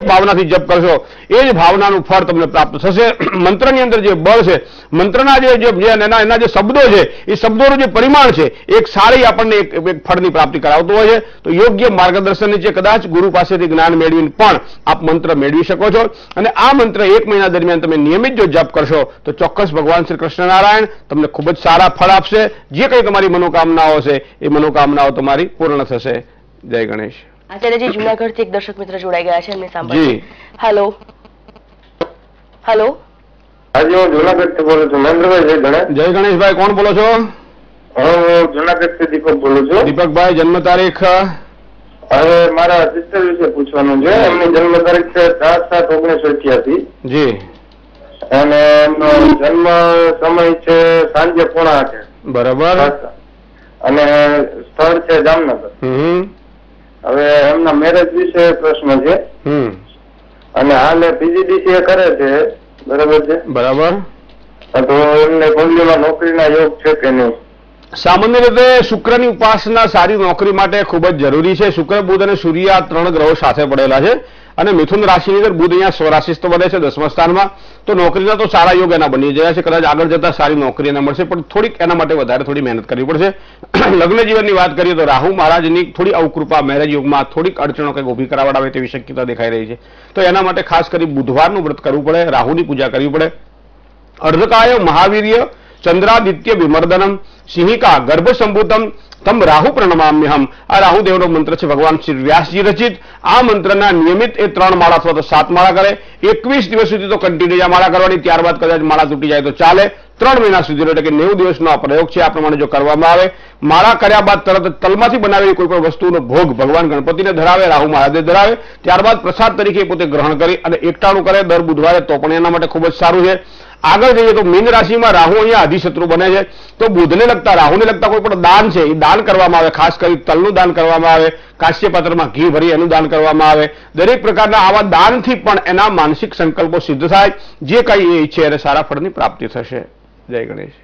ભાવનાથી જપ કરશો એ જ ભાવનાનું ફળ તમને પ્રાપ્ત થશે. મંત્રની અંદર જે બળ છે, મંત્રના એના જે શબ્દો છે, એ શબ્દોનું જે પરિમાણ છે એક સારી આપણને એક ફળની પ્રાપ્તિ કરાવતું હોય છે. તો યોગ્ય માર્ગદર્શન નીચે કદાચ ગુરુ પાસેથી જ્ઞાન મેળવીને પણ આપ મંત્ર મેળવી શકો છો. અને આ મંત્ર 1 મહિના દરમિયાન તમે નિયમિત જો જપ કરશો તો ચોક્કસ ભગવાન શ્રી કૃષ્ણ નારાયણ તમને ખૂબ જ સારા ફળ આપશે. જે કંઈ તમારી મનોકામનાઓ છે એ મનોકામનાઓ તમારી પૂર્ણ થશે. જય ગણેશ. આચાર્યજી, જુનાગઢથી એક દર્શક મિત્ર જોડાઈ ગયા છે, એમને સાંભળીએ. Hello hello. આજે હું જુનાગઢથી બોલું છું. મહેન્દ્રભાઈ, જય ગણેશભાઈ. કોણ બોલો છો? હું જુનાગઢથી દીપક બોલું છું. દીપકભાઈ, જન્મ તારીખ? હવે મારા સિસ્ટર વિશે પૂછવાનું છે. એમની જન્મ તારીખ છે 4/7/1988. જી. અને એમનો જન્મ સમય છે સાંજે 7:45. બરાબર. અને સ્થળ છે જામનગર. હવે એમના મેરેજ વિશે પ્રશ્ન છે. અને હાલ પીજીડીસીએ કરે છે, બરાબર છે? બરાબર. તો એમને કુંડલીમાં નોકરીના યોગ છે કે નહીં? સામાન્ય રીતે શુક્રની ઉપાસના સારી નોકરી માટે ખૂબ જ જરૂરી છે. શુક્ર, બુધ અને સૂર્ય આ 3 ગ્રહો સાથે પડેલા છે. અને મિથુન રાશિની અંદર બુધ અહીંયા સ્વરાશિસ્થ બને છે 10મા સ્થાનમાં. તો નોકરીના તો સારા યોગ એના બની ગયા છે. કદાચ આગળ જતા સારી નોકરી એને મળશે, પણ થોડીક એના માટે વધારે થોડી મહેનત કરવી પડશે. લગ્ન જીવનની વાત કરીએ તો રાહુ મહારાજની થોડી અવકૃપા મેરેજ યોગમાં થોડીક અડચણો કંઈક ઊભી કરાવડાવે તેવી શક્યતા દેખાઈ રહી છે. તો એના માટે ખાસ કરી બુધવારનું વ્રત કરવું પડે, રાહુની પૂજા કરવી પડે. અર્ધકાય મહાવીર્ય ચંદ્રાદિત્ય વિમર્દનમ સિંહિકા ગર્ભ સંભૂતમ તમ રાહુ પ્રણમામ્યહમ. આ રાહુદેવનો મંત્ર છે, ભગવાન શ્રી વ્યાસજી રચિત. આ મંત્રના નિયમિત એ 3 માળા અથવા તો 7 માળા કરે. 21 દિવસ સુધી તો કન્ટિન્યુ આ માળા કરવાની. ત્યારબાદ કદાચ માળા તૂટી જાય તો ચાલે. 3 મહિના સુધી, એટલે કે 90 દિવસનો આ પ્રયોગ છે. આ પ્રમાણે જો કરવામાં આવે, માળા કર્યા બાદ તરત તલમાંથી બનાવેલી કોઈ પણ વસ્તુનો ભોગ ભગવાન ગણપતિને ધરાવે, રાહુ મહારાજને ધરાવે. ત્યારબાદ પ્રસાદ તરીકે પોતે ગ્રહણ કરી અને એકટાણું કરે દર બુધવારે, તો પણ એના માટે ખૂબ જ સારું છે. આગળ જઈએ તો મીન રાશિમાં રાહુ અહીંયા અધિશત્રુ બને છે. તો બુધને લગતા, રાહુને લગતા કોઈ પણ દાન છે એ દાન કરવામાં આવે. ખાસ કરી તલનું દાન કરવામાં આવે, કાશ્ય પાત્રમાં ઘી ભરી એનું દાન કરવામાં આવે. દરેક પ્રકારના આવા દાનથી પણ એના માનસિક સંકલ્પો સિદ્ધ થાય. જે કંઈ એ ઈચ્છે એને સારા ફળની પ્રાપ્તિ થશે. જય ગણેશ.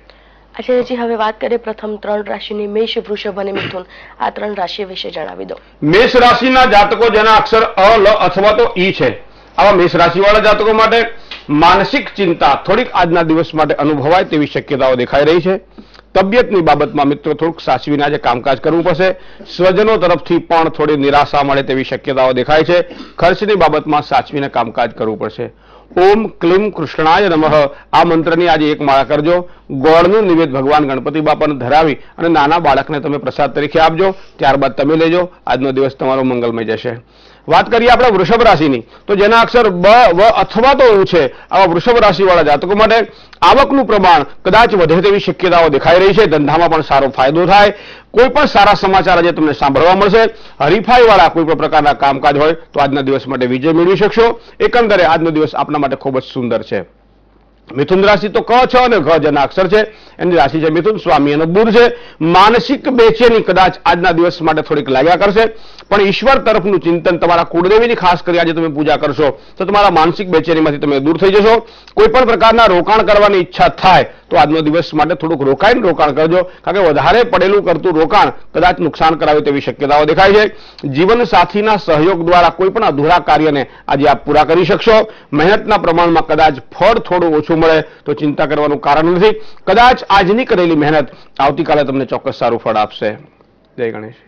આચાર્યજી, હવે વાત કરીએ પ્રથમ 3 રાશિની, મેષ, વૃષભ અને મિથુન. આ 3 રાશિ વિશે જણાવી દો. મેષ રાશિના જાતકો જેના અક્ષર અ, લ અથવા તો ઈ છે, આવા મેષ રાશિવાળા જાતકો માટે માનસિક ચિંતા થોડીક આજના દિવસ માટે અનુભવાય તેવી શક્યતાઓ દેખાઈ રહી છે. તબિયતની બાબતમાં મિત્રો થોડુંક સાચવીને આજે કામકાજ કરવું પડશે. સ્વજનો તરફથી પણ થોડી નિરાશા મળે તેવી શક્યતાઓ દેખાય છે. ખર્ચની બાબતમાં સાચવીને કામકાજ કરવું પડશે. ઓમ ક્લીમ કૃષ્ણાય નમઃ આ મંત્રની આજે 1 માળા કરજો. ગોળનું નિવેદ ભગવાન ગણપતિ બાપાને ધરાવી અને નાના બાળકને તમે પ્રસાદ તરીકે આપજો. ત્યારબાદ તમે લેજો. આજનો દિવસ તમારો મંગલમય જશે. વાત કરીએ આપણે વૃષભ રાશિની, તો જેના અક્ષર બ, વ અથવા તો ઉ છે, આવા વૃષભ રાશિવાળા જાતકો માટે આવકનું પ્રમાણ કદાચ વધે તેવી શક્યતાઓ દેખાઈ રહી છે. ધંધામાં પણ સારો ફાયદો થાય. કોઈ પણ સારા સમાચાર આજે તમને સાંભળવા મળશે. હરીફાઈવાળા કોઈ પણ પ્રકારના કામકાજ હોય તો આજના દિવસ માટે વિજય મેળવી શકશો. એકંદરે આજનો દિવસ આપના માટે ખૂબ જ સુંદર છે. મિથુન રાશિ તો ક છ અને ઘ જેના અક્ષર છે, એની રાશિ છે મિથુન, સ્વામી અને બુધ છે. માનસિક બેચેની કદાચ આજના દિવસ માટે થોડીક લાગ્યા કરશે, પણ ઈશ્વર તરફનું ચિંતન, તમારા કુળદેવીની ખાસ કરી આજે તમે પૂજા કરશો તો તમારા માનસિક બેચેનીમાંથી તમે દૂર થઈ જશો. કોઈ પણ પ્રકારના રોકાણ કરવાની ઈચ્છા થાય તો આજનો દિવસ માટે થોડુંક રોકાણ કરજો, કારણ કે વધારે પડેલું કરતું રોકાણ કદાચ નુકસાન કરાવે તેવી શક્યતાઓ દેખાય છે. જીવન સાથીના સહયોગ દ્વારા કોઈ પણ અધૂરા કાર્યને આજે આપ પૂરા કરી શકશો. મહેનતના પ્રમાણમાં કદાચ ફળ થોડું ઓછું મળે તો ચિંતા કરવાનું કારણ નથી. કદાચ આજની કરેલી મહેનત આવતીકાલે તમને ચોક્કસ સારું ફળ આપશે. જય ગણેશ.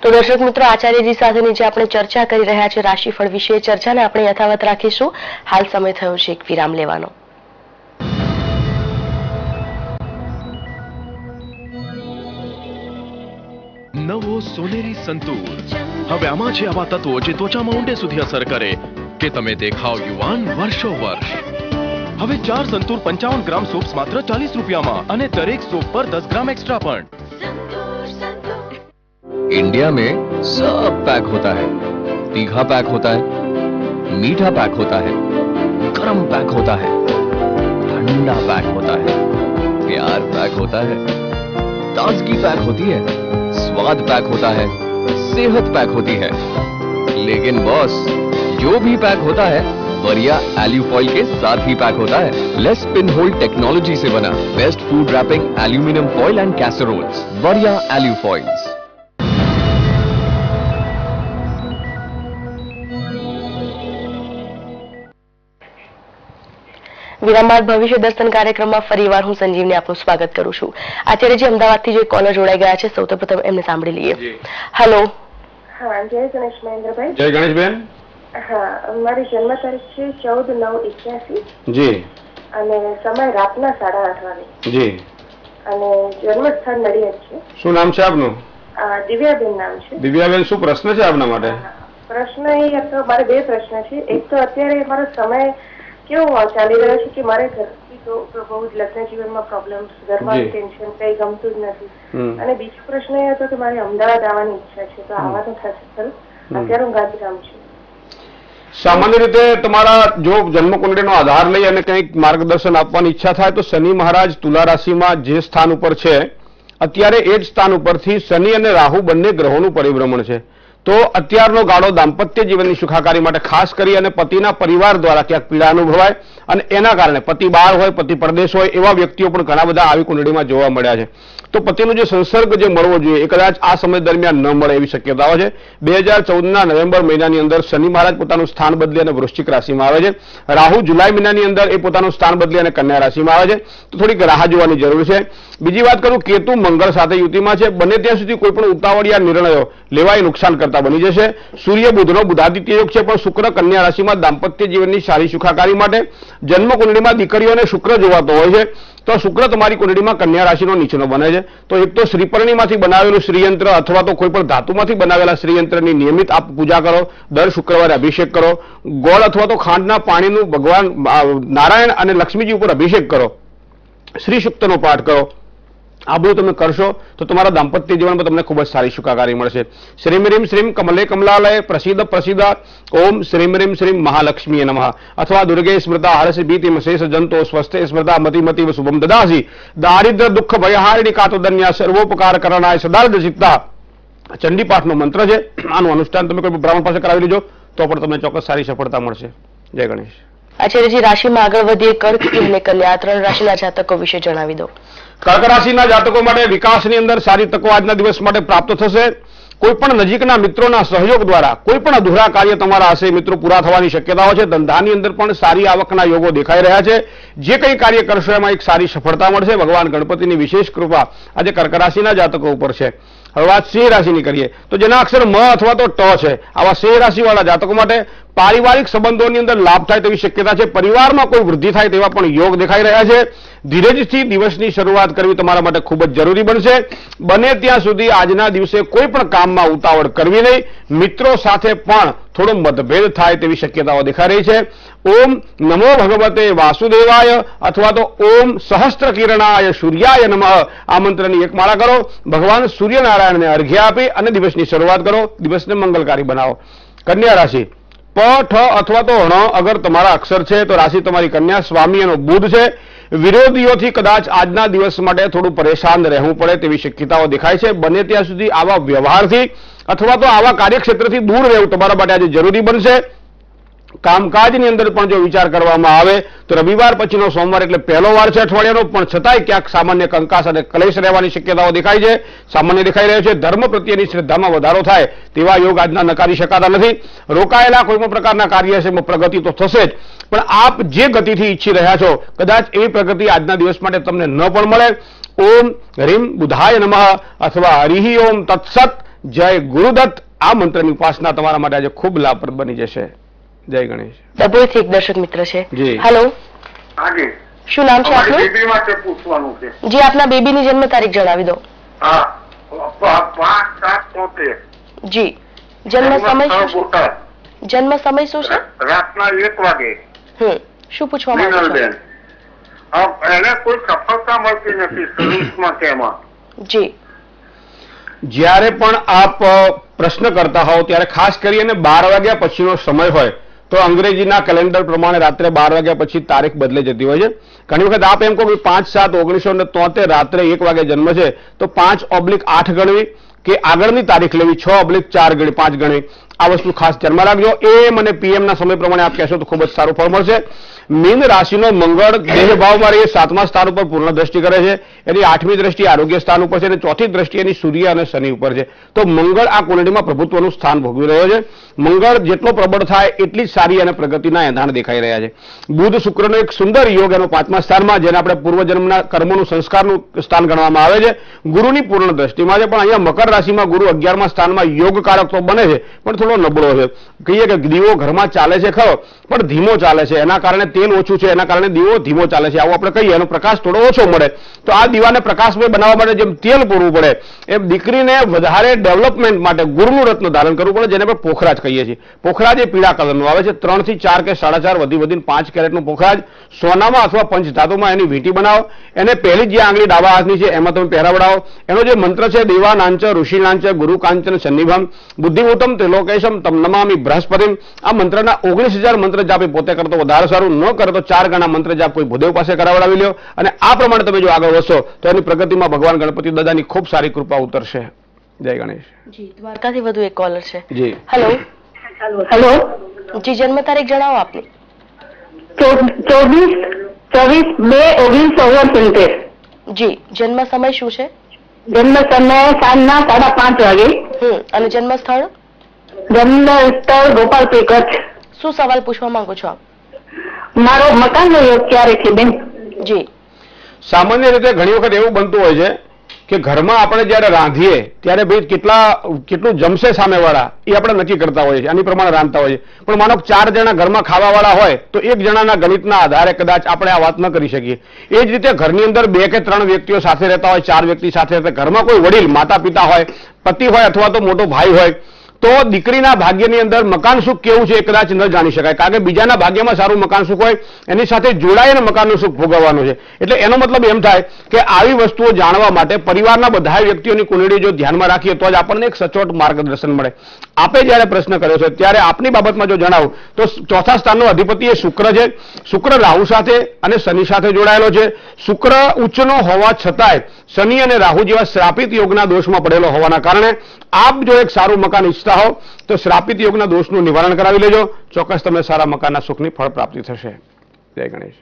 તો દર્શક મિત્રો, આચાર્યજી સાથેની જે આપણે ચર્ચા કરી રહ્યા છે રાશિફળ વિશે, ચર્ચાને આપણે યથાવત રાખીશું. હાલ સમય થયો છે એક વિરામ લેવાનો. નવો સોનેરી સંતૂર. હવે આમાં છે આવા તત્વો જે ત્વચામાં ઊંડે સુધી અસર કરે કે તમે દેખાવ યુવાન વર્ષો વર્ષ. હવે 4 સંતૂર 55 ગ્રામ સોપ્સ માત્ર 40 રૂપિયામાં અને દરેક સોપ પર 10 ग्राम एक्स्ट्रा પણ. इंडिया में सब पैक होता है. तीखा पैक होता है, मीठा पैक होता है, गरम पैक होता है, ठंडा पैक होता है, प्यार पैक होता है, ताजगी पैक होती है, स्वाद पैक होता है, सेहत पैक होती है. लेकिन बॉस, जो भी पैक होता है वरिया एल्यू फॉइल के साथ ही पैक होता है. लेस पिन होल टेक्नोलॉजी से बना best food wrapping aluminium foil and casseroles. वरिया एल्यू फॉइल्स. વિરામ બાદ ભવિષ્ય દર્શન કાર્યક્રમમાં ફરીવાર હું સંજીવની આપનું સ્વાગત કરું છું. આચાર્યજી, અમદાવાદથી જે કોલર જોડાઈ ગયા છે, સૌથી પ્રથમ એમને સાંભળી લઈએ. હેલો. હા, જય ગણેશ મહેન્દ્રભાઈ. જય ગણેશબેન. હા, મારી જન્મ તારીખ છે 14/9/81. જી. અને સમય રાતના 8:30 વાગે. જી. અને જન્મસ્થળ નડિયાદ છે. શું નામ છે આપનું? દિવ્યાબેન નામ છે. દિવ્યાબેન, શું પ્રશ્ન છે આપના માટે? પ્રશ્ન એ હતો, મારે બે પ્રશ્ન છે. એક તો અત્યારે મારો સમય કેવો ચાલી રહ્યો છે કે મારે ઘરથી તો બહુ જ લગ્ન જીવનમાં પ્રોબ્લેમ્સ, ઘરમાં ટેન્શન, કઈ ગમતું જ નથી. અને બીજો પ્રશ્ન એ હતો કે મારે અમદાવાદ આવવાની ઈચ્છા છે, તો આવવાનું થશે ખરું? અત્યારે હું ગાંધીધામ છું. સામાન્ય રીતે તમારા જો જન્મકુંડળીનો આધાર લઈ અને કંઈક માર્ગદર્શન આપવાની ઈચ્છા થાય તો શનિ મહારાજ તુલા રાશિમાં જે સ્થાન ઉપર છે અત્યારે એ જ સ્થાન ઉપરથી શનિ અને રાહુ બંને ગ્રહોનું પરિભ્રમણ છે. તો અત્યારનો ગાળો દાંપત્ય જીવનની સુખાકારી માટે ખાસ કરી અને પતિના પરિવાર દ્વારા ક્યાંક પીડા અનુભવાય અને એના કારણે પતિ બહાર હોય, પતિ પરદેશ હોય એવા વ્યક્તિઓ પણ ઘણા બધા આવી કુંડળીમાં જોવા મળ્યા છે. તો પતિનો જે સંસર્ગ જે મળવો જોઈએ એ કદાચ આ સમય દરમિયાન ન મળે એવી શક્યતાઓ છે. 2014ના નવેમ્બર મહિનાની અંદર શનિ મહારાજ પોતાનું સ્થાન બદલી અને વૃશ્ચિક રાશિમાં આવે છે. રાહુ જુલાઈ મહિનાની અંદર એ પોતાનું સ્થાન બદલી અને કન્યા રાશિમાં આવે છે. તો થોડીક રાહ જોવાની જરૂર છે. બીજી વાત કરું, કેતુ મંગળ સાથે યુતિમાં છે. બને ત્યાં સુધી કોઈ પણ ઉતાવળિયા નિર્ણયો લેવાય નુકસાન કરતા બની જશે. સૂર્ય બુધનો બુધાદિત્ય યોગ છે, પણ શુક્ર કન્યા રાશિમાં દાંપત્ય જીવનની સારી સુખાકારી માટે જન્મ કુંડળીમાં દીકરીઓને શુક્ર જોવાતો હોય છે. તો શુક્ર તમારી કુંડળીમાં કન્યા રાશિનો નીચનો બને છે. તો એક તો શ્રીપર્ણીમાંથી બનાવેલું શ્રીયંત્ર અથવા તો કોઈ પણ ધાતુમાંથી બનાવેલા શ્રીયંત્રની નિયમિત આપ પૂજા કરો. દર શુક્રવારે અભિષેક કરો. ગોળ અથવા તો ખાંડના પાણીનું ભગવાન નારાયણ અને લક્ષ્મીજી ઉપર અભિષેક કરો. શ્રી સૂક્તનો પાઠ કરો. આ બધું તમે કરશો તો તમારા દાંપત્ય જીવનમાં તમને ખૂબ જ સારી સુખાકારી મળશે. શ્રીમ રીમ શ્રીમ કમલે કમલાલય પ્રસિદ્ધ પ્રસિદ્ધ ઓમ શ્રીમ રીમ શ્રીમ મહાલક્ષ્મીએ નમઃ અથવા દુર્ગે સ્મૃતા હરસી ભીતિમ શેષ જંતો સ્વસ્તે સ્મૃતા મતિ શુભમ દદાસી દારિદ્ર દુઃખ ભયહારિણી કાતોદન્યા સર્વોપકાર કરણાય સદાર્ધ ચિત્તા ચંડી પાઠનો મંત્ર છે. આનું અનુષ્ઠાન તમે કોઈ બ્રાહ્મણ પાસે કરાવી લેજો તો પણ તમને ચોક્કસ સારી સફળતા મળશે. જય ગણેશ. આચાર્યજી, રાશિમાં આગળ વધીએ, કર્ક, સિંહ અને કન્યા, 3 રાશિના જાતકો વિશે જણાવી દો. કર્ક રાશિના જાતકો માટે વિકાસની અંદર સારી તકો આજના દિવસ માટે પ્રાપ્ત થશે. કોઈ પણ નજીકના મિત્રોના સહયોગ દ્વારા કોઈ પણ અધૂરા કાર્ય તમારા હશે મિત્રો પૂરા થવાની શક્યતાઓ છે. ધંધાની અંદર પણ સારી આવકના યોગો દેખાઈ રહ્યા છે. જે કંઈ કાર્ય કરશો એમાં એક સારી સફળતા મળશે. ભગવાન ગણપતિની વિશેષ કૃપા આજે કર્ક રાશિના જાતકો ઉપર છે. હવે વાત સિંહ રાશિની કરીએ તો જેના અક્ષર મ અથવા તો ટ છે, આવા સિંહ રાશિવાળા જાતકો માટે પારિવારિક સંબંધોની અંદર લાભ થાય તેવી શક્યતા છે. પરિવારમાં કોઈ વૃદ્ધિ થાય તેવા પણ યોગ દેખાઈ રહ્યા છે. ધીરજથી દિવસની શરૂઆત કરવી તમારા માટે ખૂબ જ જરૂરી બનશે. બને ત્યાં સુધી આજના દિવસે કોઈ પણ કામમાં ઉતાવળ કરવી નહીં. મિત્રો સાથે પણ થોડો મતભેદ થાય તેવી શક્યતાઓ દેખાઈ રહી છે. ઓમ નમો ભગવતે વાસુદેવાય અથવા તો ઓમ સહસ્ત્ર કિરણાય સૂર્યાય નમઃ આ મંત્રની એક માળા કરો. ભગવાન સૂર્યનારાયણને અર્ઘ્ય આપી અને દિવસની શરૂઆત કરો. દિવસને મંગલકારી બનાવો. કન્યા રાશિ પ ઠ અથવા તો ણ અગર તમારા અક્ષર છે તો રાશિ તમારી કન્યા. સ્વામી એનો બુધ છે. વિરોધીઓથી કદાચ આજના દિવસ માટે થોડું પરેશાન રહેવું પડે તેવી શક્યતાઓ દેખાય છે. બને ત્યાં સુધી આવા વ્યવહારથી અથવા તો આવા કાર્યક્ષેત્રથી દૂર રહેવું તમારા માટે આજે જરૂરી બનશે. કામકાજની અંદર પણ જો વિચાર કરવામાં આવે તો રવિવાર પછીનો સોમવાર એટલે પહેલો વાર છે અઠવાડિયાનો, પણ છતાંય ક્યાંક સામાન્ય કંકાસ અને ક્લેશ રહેવાની શક્યતાઓ દેખાય છે. સામાન્ય દેખાઈ રહ્યો છે. ધર્મ પ્રત્યેની શ્રદ્ધામાં વધારો થાય તેવા યોગ આજના નકારી શકાતા નથી. રોકાયેલા કોઈ પણ પ્રકારના કાર્ય છે એમાં પ્રગતિ તો થશે જ, પણ આપ જે ગતિથી ઈચ્છી રહ્યા છો કદાચ એવી પ્રગતિ આજના દિવસ માટે તમને ન પણ મળે. ઓમ રીમ બુધાય નમઃ અથવા હરિ ઓમ તત્સત જય ગુરુદત્ત આ મંત્રની ઉપાસના તમારા માટે આજે ખૂબ લાભપ્રદ બની જશે. જય ગણેશ. ડભોઈથી એક દર્શક મિત્ર છે. જી. હેલો. હાજી. શું નામ છે આપનું? બેબી માટે પૂછવાનું છે. જી, આપના બેબીની જન્મ તારીખ જણાવી દો. હા, 5/7/73. જી. જન્મ સમય શું છે? જન્મ સમય શું છે? રાતના 1 વાગે. શું પૂછવા માંગો છો? મિનલબેન, એને કોઈ સફળતા મળતી નથી સર્વિસમાં કે એમાં. જી. જ્યારે પણ આપ પ્રશ્ન કરતા હોવ ત્યારે ખાસ કરીને 12 વાગ્યા પછીનો સમય હોય તો અંગ્રેજીના કેલેન્ડર પ્રમાણે રાત્રે 12 વાગ્યા પછી તારીખ બદલે જતી હોય છે. ઘણી વખત આપ એમ કહો કે 5/7/1973 રાત્રે 1 વાગે જન્મ છે તો 5/8 ગણવી કે આગળની તારીખ લેવી, 6/4 ગણી, 5 ગણવી. આ વસ્તુ ખાસ ધ્યાનમાં રાખજો. એમ અને પીએમ ના સમય પ્રમાણે આપ કહેશો તો ખૂબ જ સારું ફળ મળશે. મીન રાશિનો મંગળ દેહ ભાવમાં રહી 7મા સ્થાન ઉપર પૂર્ણ દ્રષ્ટિ કરે છે, એની 8મી દ્રષ્ટિ આરોગ્ય સ્થાન ઉપર છે અને 4થી દ્રષ્ટિ એની સૂર્ય અને શનિ ઉપર છે. તો મંગળ આ કુંડળીમાં પ્રભુત્વનું સ્થાન ભોગવી રહ્યો છે. મંગળ જેટલો પ્રબળ થાય એટલી જ સારી અને પ્રગતિના એંધાણ દેખાઈ રહ્યા છે. બુધ શુક્રનો એક સુંદર યોગ એનો 5મા સ્થાનમાં, જેને આપણે પૂર્વજન્મના કર્મોનું સંસ્કારનું સ્થાન ગણવામાં આવે છે, ગુરુની પૂર્ણ દ્રષ્ટિમાં છે. પણ અહીંયા મકર રાશિમાં ગુરુ 11મા સ્થાનમાં યોગકારક તો બને છે પણ થોડો નબળો છે. કહીએ કે દીવો ઘરમાં ચાલે છે ખરો પણ ધીમો ચાલે છે, એના કારણે તેલ ઓછું છે, એના કારણે દીવો ધીમો ચાલે છે, આવું આપણે કહીએ. એનો પ્રકાશ થોડો ઓછો મળે. તો આ દીવાને પ્રકાશમય બનાવવા માટે જેમ તેલ પૂરવું પડે એમ દીકરીને વધારે ડેવલપમેન્ટ માટે ગુરુનું રત્ન ધારણ કરવું પડે, જેને આપણે પોખરાજ કહીએ છીએ. પોખરાજ એ પીળા કલરનું આવે છે. 3 થી 4 કે 4.5 વધીને 5 કેરેટનું પોખરાજ સોનામાં અથવા પંચધાતુમાં એની વીંટી બનાવો. એને પહેલી જે આંગળી ડાબા હાથની છે એમાં તમે પહેરાવડાવો. એનો જે મંત્ર છે દેવાનાંચ ઋષિનાંચ ગુરુ કાંચન સન્નિભમ બુદ્ધિભૂતમ ત્રિલોકેશમ તમ નમામિ બૃહસ્પતિમ. આ મંત્રના 19,000 મંત્ર જાપ પોતે કરતો વધારે સારું, ન કરે તો 4 ગણા મંત્ર જાપ કોઈ ભૂદેવ પાસે કરાવડાવી લ્યો. અને આ પ્રમાણે તમે જો આગળ વધશો તો એની પ્રગતિમાં ભગવાન ગણપતિ દાદાની ખૂબ સારી કૃપા ઉતરશે. જય ગણેશ. જી, દ્વારકાથી વધુ એક કોલર છે. જી હેલો. હેલો, જી, જન્મ તારીખ જણાવો આપની. 24/2/1979. જી, જન્મ સમય શું છે? જન્મ સમય સાંજના 5:30 વાગે. અને જન્મ સ્થળ? જન્મ સ્થળ ગોપાલપુર, કચ્છ. શું સવાલ પૂછવા માંગો છો આપ? મારો મકાનનો યોગ ક્યારે છે બેન? જી, સામાન્ય રીતે ઘણી વખત એવું બનતું હોય છે કે ઘરમાં આપણે જ્યારે રાંધીએ ત્યારે ભાઈ કેટલું જમશે સામેવાળા એ આપણે નક્કી કરતા હોઈએ છીએ, આની પ્રમાણે રાંધતા હોઈએ. પણ માનો 4 જણા ઘરમાં ખાવાવાળા હોય તો 1 જણાના ગણિતના આધારે કદાચ આપણે આ વાત ન કરી શકીએ. એ જ રીતે ઘરની અંદર 2 કે 3 વ્યક્તિઓ સાથે રહેતા હોય, 4 વ્યક્તિ સાથે રહેતા, ઘરમાં કોઈ વડીલ માતા પિતા હોય, પતિ હોય અથવા તો મોટો ભાઈ હોય, તો દીકરીના ભાગ્યની અંદર મકાન સુખ કેવું છે એ કદાચ ન જાણી શકાય. કારણ કે બીજાના ભાગ્યમાં સારું મકાન સુખ હોય, એની સાથે જોડાઈને મકાનનું સુખ ભોગવવાનું છે. એટલે એનો મતલબ એમ થાય કે આવી વસ્તુઓ જાણવા માટે પરિવારના બધા વ્યક્તિઓની કુંડળી જો ધ્યાનમાં રાખીએ તો જ આપણને એક સચોટ માર્ગદર્શન મળે. આપે જ્યારે પ્રશ્ન કર્યો છે ત્યારે આપની બાબતમાં જો જણાવું તો 4થા સ્થાનનો અધિપતિ એ શુક્ર છે. શુક્ર રાહુ સાથે અને શનિ સાથે જોડાયેલો છે. શુક્ર ઉચ્ચનો હોવા છતાંય શનિ અને રાહુ જેવા શ્રાપિત યોગના દોષમાં પડેલો હોવાના કારણે આપ જો એક સારું મકાન ઈચ્છતા હો તો શ્રાપિત યોગના દોષનું નિવારણ કરાવી લેજો. ચોક્કસ તમને સારા મકાનના સુખની ફળ પ્રાપ્તિ થશે. જય ગણેશ.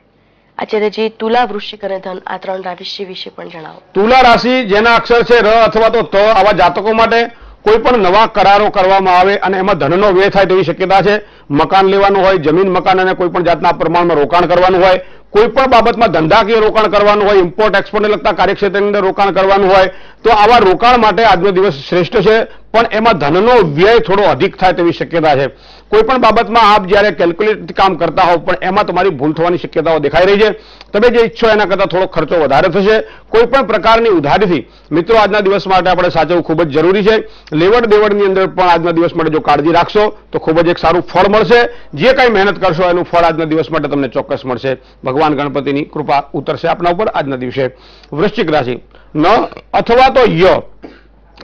આચાર્યજી, તુલા, વૃશ્ચિક અને ધન આ 3 રાશિ વિશે પણ જણાવો. તુલા રાશિ જેના અક્ષર છે ર અથવા તો ત, આવા જાતકો માટે કોઈ પણ નવા કરારો કરવામાં આવે અને એમાં ધનનો વ્યય થાય તેવી શક્યતા છે. મકાન લેવાનું હોય, જમીન મકાન અને કોઈ પણ જાતના પ્રમાણમાં રોકાણ કરવાનું હોય, કોઈ પણ બાબતમાં ધંધાકીય રોકાણ કરવાનું હોય, ઇમ્પોર્ટ એક્સપોર્ટને લગતા કાર્યક્ષેત્રની અંદર રોકાણ કરવાનું હોય તો આવા રોકાણ માટે આજનો દિવસ શ્રેષ્ઠ છે. પણ એમાં ધનનો વ્યય થોડો અધિક થાય તેવી શક્યતા છે. કોઈ પણ બાબતમાં આપ જ્યારે કેલ્ક્યુલેટ કામ કરતા હોવ પણ એમાં તમારી ભૂલ થવાની શક્યતાઓ દેખાઈ રહી છે. તમે જે ઈચ્છો એના કરતાં થોડો ખર્ચો વધારે થશે. કોઈ પણ પ્રકારની ઉધારીથી મિત્રો આજના દિવસ માટે આપણે સાચવવું ખૂબ જ જરૂરી છે. લેવડ દેવડની અંદર પણ આજના દિવસ માટે જો કાળજી રાખશો તો ખૂબ જ એક સારું ફળ મળશે. જે કંઈ મહેનત કરશો એનું ફળ આજના દિવસ માટે તમને ચોક્કસ મળશે. ભગવાન ગણપતિની કૃપા ઉતરશે આપના ઉપર આજના દિવસે. વૃશ્ચિક રાશિ ન અથવા તો ય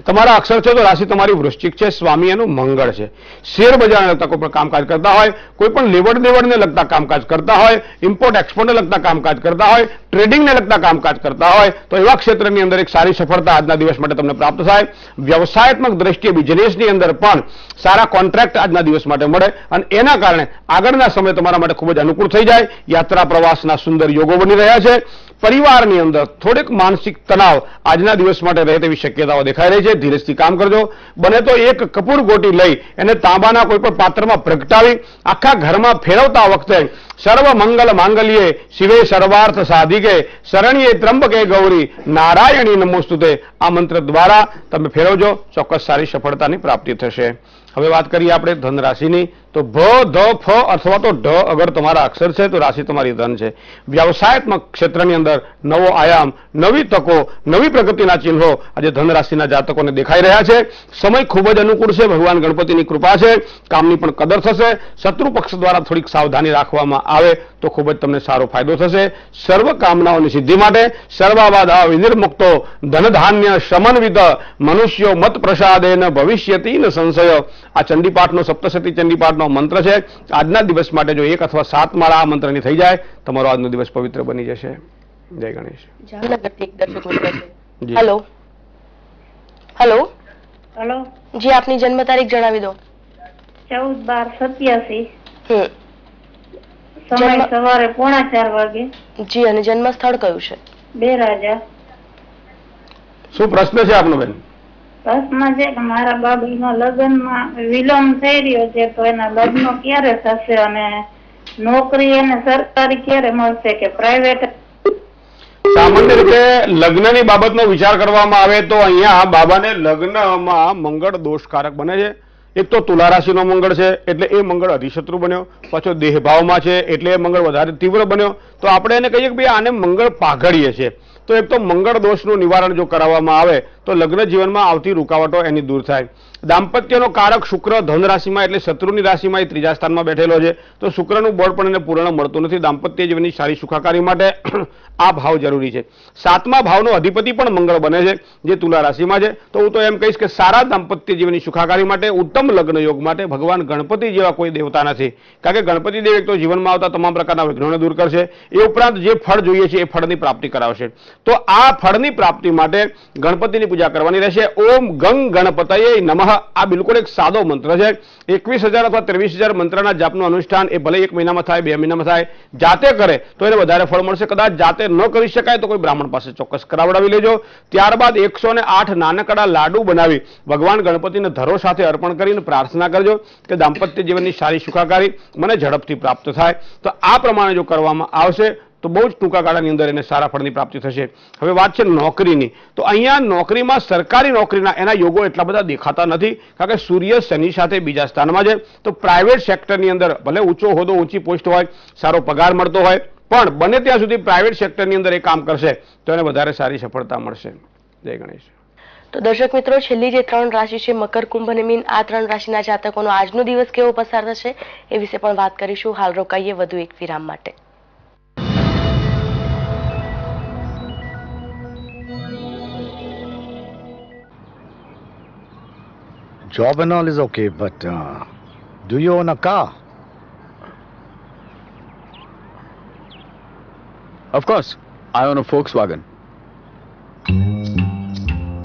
તમારા અક્ષર છે તો રાશિ તમારી વૃશ્ચિક છે. સ્વામી એનું મંગળ છે. શેર બજારને લગતા કોઈ પણ કામકાજ કરતા હોય, કોઈ પણ લેવડ દેવડને લગતા કામકાજ કરતા હોય, ઇમ્પોર્ટ એક્સપોર્ટને લગતા કામકાજ કરતા હોય, ટ્રેડિંગને લગતા કામકાજ કરતા હોય તો એવા ક્ષેત્રની અંદર એક સારી સફળતા આજના દિવસ માટે તમને પ્રાપ્ત થાય. વ્યવસાયાત્મક દ્રષ્ટિએ બિઝનેસની અંદર પણ સારા કોન્ટ્રાક્ટ આજના દિવસ માટે મળે અને એના કારણે આગળના સમય તમારા માટે ખૂબ જ અનુકૂળ થઈ જાય. યાત્રા પ્રવાસના સુંદર યોગો બની રહ્યા છે. પરિવારની અંદર થોડીક માનસિક તણાવ આજના દિવસ માટે રહે તેવી શક્યતાઓ દેખાઈ રહી છે. ધીરજથી કામ કરજો. બને તો એક કપૂર ગોટી લઈ એને તાંબાના કોઈ પણ પાત્રમાં પ્રગટાવી આખા ઘરમાં ફેરવતા વખતે સર્વ મંગલ માંગલ્યે શિવે સર્વાર્થ સાધિકે શરણ્યે ત્રંબકે ગૌરી નારાયણી નમોસ્તુતે આ મંત્ર દ્વારા તમે ફેરવજો. ચોક્કસ સારી સફળતાની પ્રાપ્તિ થશે. હવે વાત કરીએ આપણે ધન રાશિની તો ભ, ધ, ફ અથવા તો ઢ અગર તમારા અક્ષર છે તો રાશિ તમારી ધન છે. વ્યવસાયાત્મક ક્ષેત્રની અંદર નવો આયામ, નવી તકો, નવી પ્રગતિના ચિહ્નો આજે ધન રાશિના જાતકોને દેખાઈ રહ્યા છે. સમય ખૂબ જ અનુકૂળ છે. ભગવાન ગણપતિની કૃપા છે. કામની પણ કદર થશે. શત્રુ પક્ષ દ્વારા થોડીક સાવધાની રાખવામાં આવે તો ખૂબ જ તમને સારો ફાયદો થશે. સર્વ કામનાઓની સિદ્ધિ માટે સર્વાબાધા વિનિર્મુક્તો ધનધાન્ય સમન્વિત મનુષ્યો મત પ્રસાદેન ભવિષ્યતિ ન સંશય. આ ચંડીપાઠનો સપ્તશતી ચંડીપાઠનો મંત્ર છે. આજના દિવસ માટે જો 1 અથવા 7 માળા આ મંત્રની થઈ જાય તમારો આજનો દિવસ પવિત્ર બની જશે. જય ગણેશ. જામનગરથી એક દર્શક મિત્ર છે. હેલો. હેલો. હેલો, જી, આપની જન્મ તારીખ જણાવી દો. 14/12/87. સમય સવારે 4:45 વાગે. જી, અને જન્મ સ્થળ કયું છે? બે રાજા. શું પ્રશ્ન છે આપનો બેન? પ્રશ્ન છે કે મારા બાબુના લગ્નમાં વિલંબ થઈ રહ્યો છે, તો એના લગ્ન ક્યારે થશે અને નોકરી એને સરકારી ક્યારે મળશે કે પ્રાઇવેટ? સામાન્ય રીતે લગ્નની બાબતનો વિચાર કરવામાં આવે તો અહીંયા બાબાને લગ્નમાં મંગળ દોષકારક બને છે. એક તો તુલા રાશિનો મંગળ છે એટલે એ મંગળ અધિશત્રુ બન્યો, પાછો દેહભાવમાં છે એટલે એ મંગળ વધારે તીવ્ર બન્યો. તો આપણે એને કહીએ કે ભાઈ આને મંગળ પાઘડીએ છે. તો એક તો મંગળ દોષનું નિવારણ જો કરાવવામાં આવે તો લગ્ન જીવનમાં આવતી રૂકાવટો એની દૂર થાય. દાંપત્યનો કારક શુક્ર ધન રાશિમાં એટલે શત્રુની રાશિમાં એ ત્રીજા સ્થાનમાં બેઠેલો છે. તો શુક્રનું બળ પણ એને પૂર્ણ મળતું નથી. દાંપત્ય જીવનની સારી સુખાકારી માટે આ ભાવ જરૂરી છે. 7મા ભાવનો અધિપતિ પણ મંગળ બને છે જે તુલા રાશિમાં છે. તો હું તો એમ કહીશ કે સારા દાંપત્ય જીવનની સુખાકારી માટે, ઉત્તમ લગ્ન યોગ માટે ભગવાન ગણપતિ જેવા કોઈ દેવતા નથી. કારણ કે ગણપતિ દેવ એક તો જીવનમાં આવતા તમામ પ્રકારના વિઘ્નોને દૂર કરશે, એ ઉપરાંત જે ફળ જોઈએ છે એ ફળની પ્રાપ્તિ કરાવશે. તો આ ફળની પ્રાપ્તિ માટે ગણપતિની પૂજા કરવાની રહેશે. ઓમ ગંગ ગણપતયે નમઃ આ બિલકુલ એક સાદો મંત્ર છે. 21,000 અથવા 23,000 મંત્રના જાપનું અનુષ્ઠાન એ ભલે 1 મહિનામાં થાય, 2 મહિનામાં થાય, જાતે કરે તો એને વધારે ફળ મળશે. કદાચ જાતે ન કરી શકાય તો કોઈ બ્રાહ્મણ પાસે ચોક્કસ કરાવડાવી લેજો. ત્યારબાદ 108 નાનકડા લાડુ બનાવી ભગવાન ગણપતિને ધરો સાથે અર્પણ કરીને પ્રાર્થના કરજો કે દાંપત્ય જીવનની સારી સુખાકારી મને ઝડપથી પ્રાપ્ત થાય. તો આ પ્રમાણે જો કરવામાં આવશે તો બહુ જ ટૂંકા ગાળાની અંદર એને સારા ફળની પ્રાપ્તિ થશે. હવે વાત છે નોકરીની. તો અહીંયા નોકરીમાં સરકારી નોકરીના એના યોગો એટલા બધા દેખાતા નથી કારણ કે સૂર્ય શનિ સાથે બીજા સ્થાનમાં છે. તો પ્રાઇવેટ સેક્ટરની અંદર ભલે ઊંચો હોદ્દો, ઊંચી પોસ્ટ હોય, સારો પગાર મળતો હોય, પણ બને ત્યાં સુધી પ્રાઇવેટ સેક્ટરની અંદર એ કામ કરશે તો એને વધારે સારી સફળતા મળશે. જય ગણેશ. તો દર્શક મિત્રો, છેલ્લી જે 3 રાશિ છે મકર, કુંભ અને મીન, આ 3 રાશિના જાતકોનો આજનો દિવસ કેવો પસાર થશે એ વિશે પણ વાત કરીશું. હાલ રોકાઈએ વધુ એક વિરામ માટે. Job and all is okay, but do you own a car? Of course, I own a Volkswagen.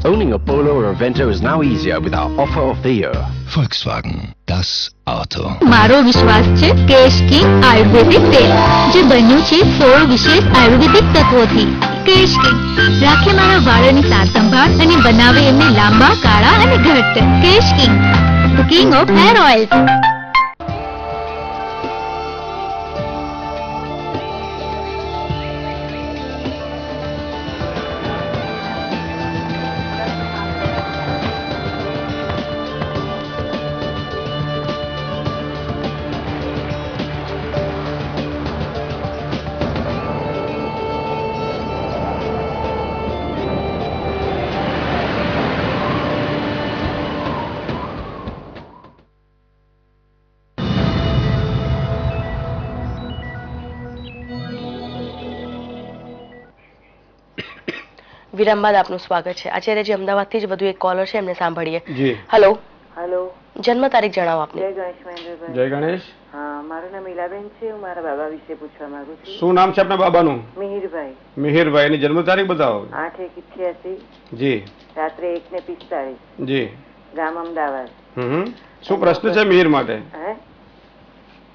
Owning a Polo or a Vento is now easier with our offer of the year. Volkswagen, das Auto. મારો વિશ્વાસ છે cache king આયુર્વેદિક તેલ જે બન્યું છે 16 વિશેષ આયુર્વેદિક તત્વોથી. Cache king રાખે મારા વાળની સાર સંભાળ અને બનાવે એમને લાંબા, કાળા અને ઘટ્ટ. Kesh King, the king of hair oils. વિરામ બાદ આપનું સ્વાગત છે. આચાર્યજી, અમદાવાદથી જ વધુ એક કોલર છે, એમને સાંભળીએ. જી. હેલો. હેલો. જન્મ તારીખ જણાવો આપને. જય ગણેશ મહેન્દ્રભાઈ. જય ગણેશ. હા, મારું નામ ઈલાબેન છે. હું મારા બાબા વિશે પૂછવા માંગુ છું. શું નામ છે આપના બાબાનું? મિહિરભાઈ. મિહિરભાઈ. એની જન્મ તારીખ બતાવો. 8/1/88. જી. રાત્રે 1:45. જી. ગામ અમદાવાદ. શું પ્રશ્ન છે મિહિર માટે? હે,